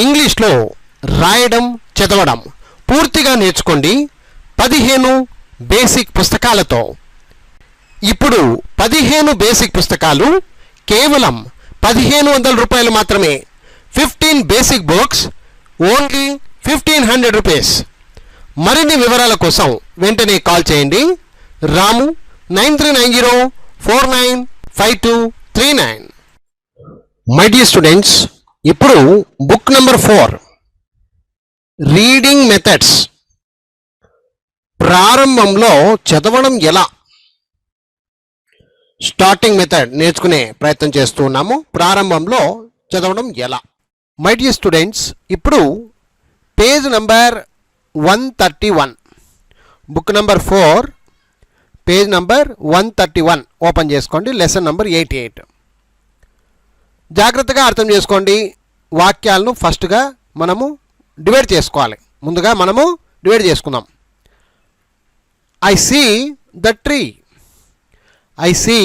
ఇంగ్లీష్లో రాయడం చదవడం పూర్తిగా నేర్చుకోండి 15 బేసిక్ పుస్తకాలతో. ఇప్పుడు 15 బేసిక్ పుస్తకాలు కేవలం 1500 రూపాయలు మాత్రమే. 15 బేసిక్ బుక్స్ ఓన్లీ 1500 రూపీస్. మరిన్ని వివరాల కోసం వెంటనే కాల్ చేయండి. రాము 9390495239. మై డియర్ స్టూడెంట్స్, ఇప్పుడు బుక్ నెంబర్ 4 రీడింగ్ మెథడ్స్. ప్రారంభంలో చదవడం ఎలా, స్టార్టింగ్ మెథడ్ నేర్చుకునే ప్రయత్నం చేస్తూ ఉన్నాము. ప్రారంభంలో చదవడం ఎలా. మై డియర్ స్టూడెంట్స్, ఇప్పుడు page number 131, book number 4, page number 131 open చేసుకోండి. Lesson number 88. జాగ్రత్తగా అర్థం చేసుకోండి. వాక్యాలను ఫస్ట్గా మనము డివైడ్ చేసుకోవాలి. ముందుగా మనము డివైడ్ చేసుకుందాం. I see the tree. I see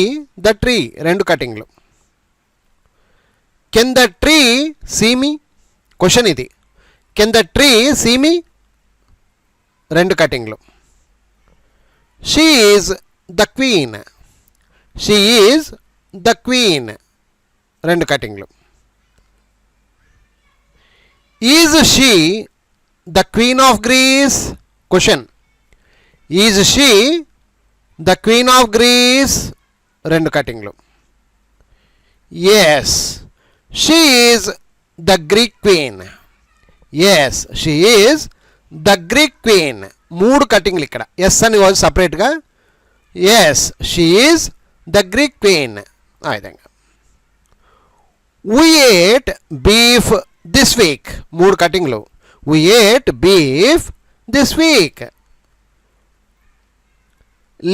the tree, 2 కటింగ్లు. Can the tree see me? Question ఇది. Can the tree see me? 2 కటింగ్లు. She is the queen. She is the queen, 2 కటింగ్లు. Is she the queen of Greece? Question. Is she the queen of Greece? 2 కటింగ్లు. Yes she is the Greek queen. Yes she is the Greek queen, 3 కటింగ్లు ఇక్కడ. Yes అని సపరేట్గా. Yes she is the Greek queen. ఆ విధంగా. We ate beef this week, 3 కటింగ్లు. We ate beef this week.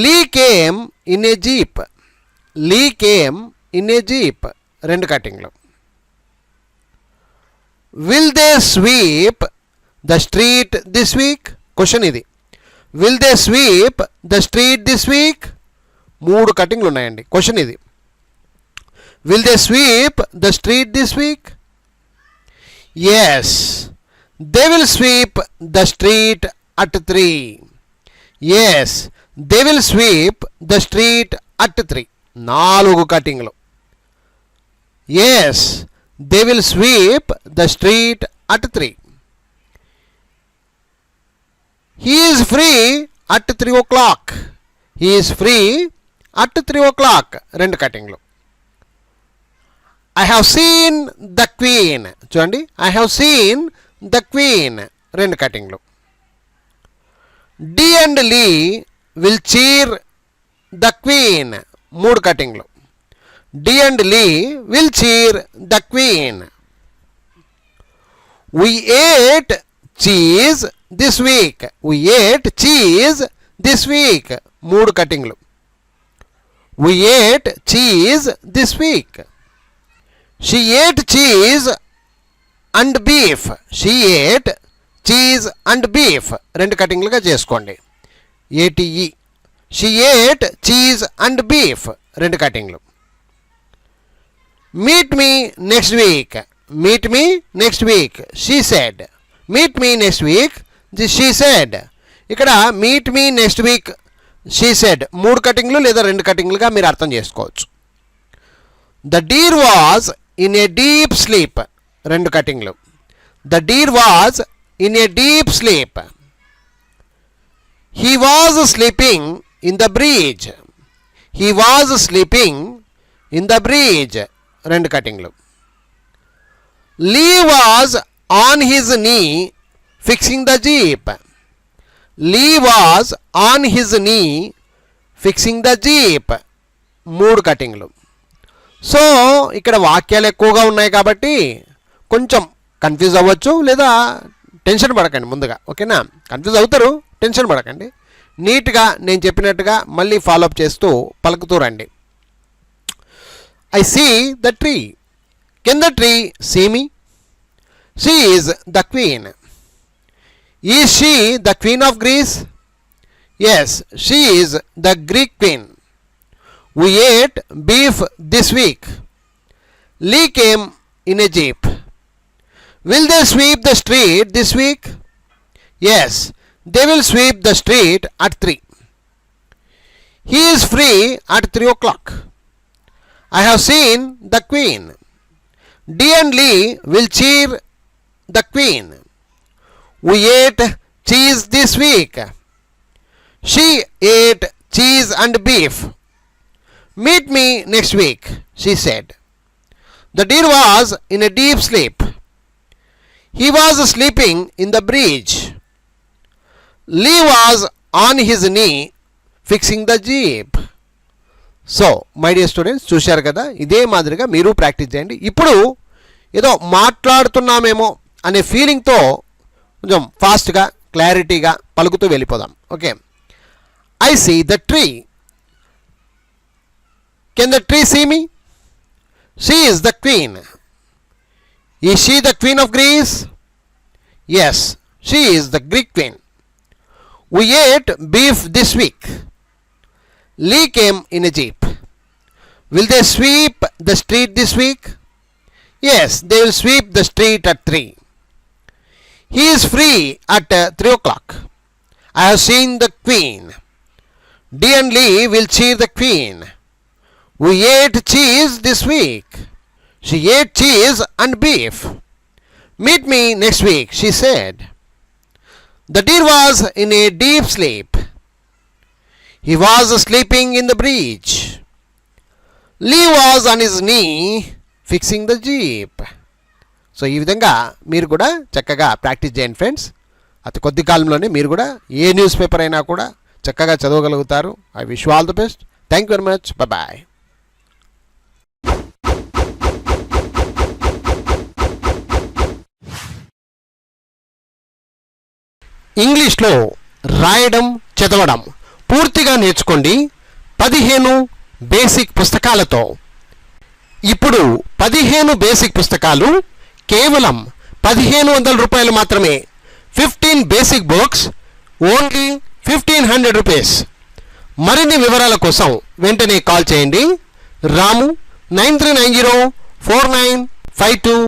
Lee came in a jeep. Lee came in a jeep, 2 కటింగ్లు. Will they sweep the street this week? Question ఇది. Will they sweep the street this week? 3 కటింగ్లు ఉన్నాయండి. Question ఇది. Will they sweep the street this week? Yes, they will sweep the street at 3. Yes, they will sweep the street at 3. 4 కటింగ్లు. Yes, they will sweep the street at 3. He is free at 3 o'clock. He is free at 3 o'clock, 2 కటింగ్లు. I have seen the queen. చూడండి, I have seen the queen, 2 కటింగ్లు. D and Lee will cheer the queen, 3 కటింగ్లు. D and Lee will cheer the queen. We ate cheese this week. We ate cheese this week, 3 కటింగ్లు. We ate cheese this week. She ate cheese and beef. She ate cheese and beef, 2 కటింగ్లుగా చేసుకోండి. ATE. She ate cheese and beef, 2 కటింగ్లు. Meet me next week. Meet me next week, she said. Meet me next week, she said. ఇక్కడ meet me next week, she said, 3 కటింగ్లు లేదా 2 కటింగ్లుగా మీరు అర్థం చేసుకోవచ్చు. The deer was in a deep sleep, 2 కటింగ్లు. The deer was in a deep sleep. He was sleeping in the bridge. He was sleeping in the bridge, 2 కటింగ్లు. Lee was on his knee fixing the jeep. Lee was on his knee fixing the jeep, 3 కటింగ్లు. So ఇక్కడ వాక్యాలు ఎక్కువగా ఉన్నాయి కాబట్టి కొంచెం confuse అవ్వచ్చు, లేదా tension పడకండి ముందుగా. ఓకేనా? కన్ఫ్యూజ్ అవుతారు, టెన్షన్ పడకండి. నీట్గా నేను చెప్పినట్టుగా మళ్ళీ ఫాలోఅప్ చేస్తూ పలుకుతూ రండి. I see the tree. Can the tree see me? She is the queen. Is she the queen of Greece? Yes, she is the Greek queen. We ate beef this week. Lee came in a jeep. Will they sweep the street this week? Yes, they will sweep the street at 3. He is free at 3 o'clock. I have seen the Queen. Dee and Lee will cheer the Queen. We ate cheese this week. She ate cheese and beef. Meet me next week, she said. The deer was in a deep sleep. He was sleeping in the bridge. Lee was on his knee fixing the jeep. So my dear students, చూశారు కదా, ఇదే మాదిరిగా మీరు practice చేయండి. ఇప్పుడు ఏదో మాట్లాడుతున్నామేమో అనే ఫీలింగ్తో కొంచెం ఫాస్ట్గా క్లారిటీగా పలుకుతూ వెళ్ళిపోదాం. Okay. I see the tree. Can the tree see me? She is the queen. Is she the queen of Greece? Yes, she is the Greek queen. We ate beef this week. Lee came in a jeep. Will they sweep the street this week? Yes, they will sweep the street at 3. He is free at 3 o'clock. I have seen the Queen. Dee and Lee will cheer the Queen. We ate cheese this week. She ate cheese and beef. Meet me next week, she said. The deer was in a deep sleep. He was sleeping in the bridge. Lee was on his knee fixing the jeep. So ఈ విధంగా మీరు కూడా చక్కగా practice చేయండి friends. అతి కొద్ది కాలంలోనే మీరు కూడా ఏ న్యూస్ పేపర్ అయినా కూడా చక్కగా చదవగలుగుతారు. I wish you all the best. Thank you very much. Bye. ఇంగ్లీష్లో రాయడం, చదవడం పూర్తిగా నేర్చుకోండి 15 బేసిక్ పుస్తకాలతో. ఇప్పుడు 15 బేసిక్ పుస్తకాలు కేవలం 1500 రూపాయలు మాత్రమే. 15 బేసిక్ బుక్స్ ఓన్లీ 1500 రూపీస్. మరిన్ని వివరాల కోసం వెంటనే కాల్ చేయండి. రాము 93904952